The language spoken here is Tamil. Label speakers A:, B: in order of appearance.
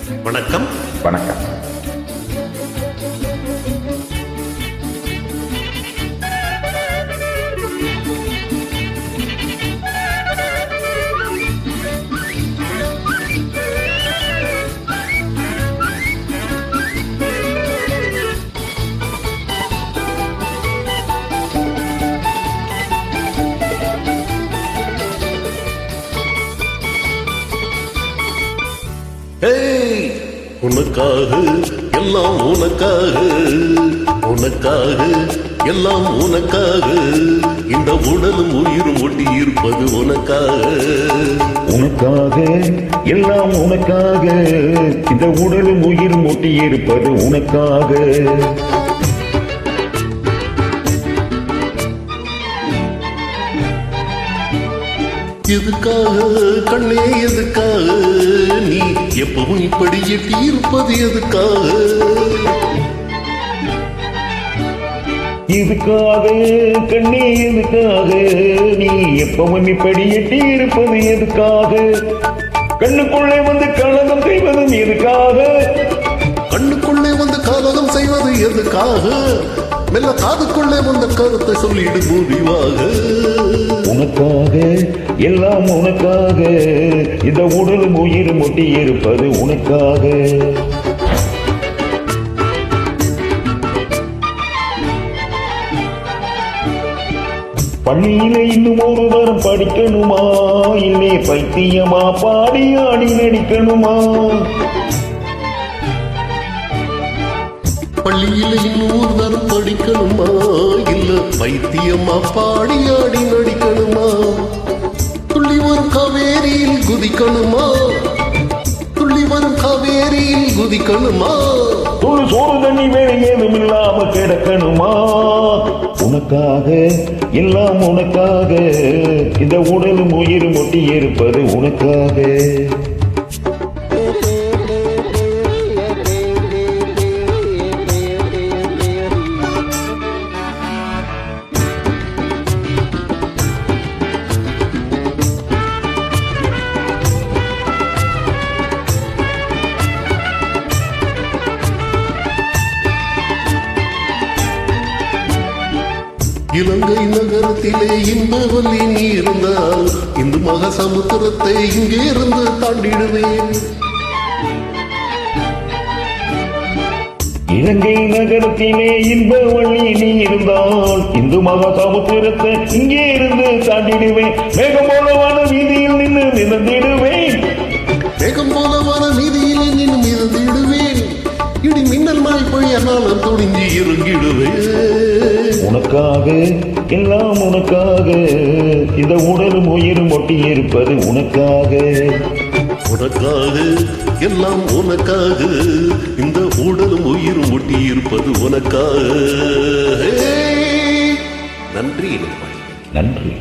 A: வணக்கம்.
B: வணக்கம்.
A: உனக்காக எல்லாம் உனக்காக, உனக்காக எல்லாம் உனக்காக, இந்த உடலும் உயிரும் ஒட்டி இருப்பது உனக்காக.
B: உனக்காக எல்லாம் உனக்காக, இந்த உடலும் உயிரும் ஒட்டி இருப்பது உனக்காக.
A: எதுக்காக கண்ணே எதுக்காக, நீ எப்பவும் இப்படி எட்டி இருப்பது எதுக்காக?
B: எதுக்காக கண்ணே எதுக்காக, நீ எப்பவும் இப்படி எட்டி இருப்பது எதுக்காக? கண்ணுக்குள்ளே வந்து கலகம் செய்வதும் எதுக்காக?
A: கண்ணுக்குள்ளே வந்து கலகம் செய்வது எதுக்காக? மெல்ல காதுக்குள்ளே வந்த கருத்தை சொல்லிடு முடிவாக.
B: உனக்காக எல்லாம் உனக்காக, இந்த உடலும் உயிரும் ஒட்டி இருப்பது உனக்காக. பள்ளியில இன்னும் ஒரு வாரம் படிக்கணுமா, இல்லை பைத்தியமா பாடி ஆடி நடிக்கணுமா?
A: பள்ளியில இன்னொரு வாரம் படிக்கணுமா, இல்ல பைத்தியமா பாடி ஆடி நடிக்கணுமா? துள்ளி வரும் காவேரியில் குதிக்கணுமா, துள்ளி வரும் காவேரியில் குதிக்கணுமா?
B: துளி சோறு தண்ணி வேற ஏதும் இல்லாம கிடக்கணுமா? உனக்காக எல்லாம் உனக்காக, இந்த உடலும் உயிரும் ஒட்டி இருப்பது உனக்காக.
A: இலங்கை நகரத்திலே இன்பவல்லி நீ இருந்தால், இந்து மகாசமுத்திரத்தை இங்கே இருந்து தாண்டிடுவேன்.
B: இலங்கை நகரத்திலே இன்பவல்லி நீ இருந்தால், இந்து மகாசமுத்திரத்தை இங்கே இருந்து தாண்டிடுவேன். மேகம் போலவான வீதியில் நின்று மிதந்திடுவேன்,
A: மேகம் போலவான வீதியில் நின்று மிதந்திடுவேன். இடி மின்னல் மழை பொழியனாலும் துணிஞ்சி இறங்கிடுவேன்.
B: உனக்காக எல்லாம் உனக்காக, இந்த உடலும் உயிரும் ஒட்டி இருப்பது உனக்காக.
A: உனக்காக எல்லாம் உனக்காக, இந்த உடலும் உயிரும் ஒட்டி இருப்பது உனக்காக. நன்றி.
B: நன்றி.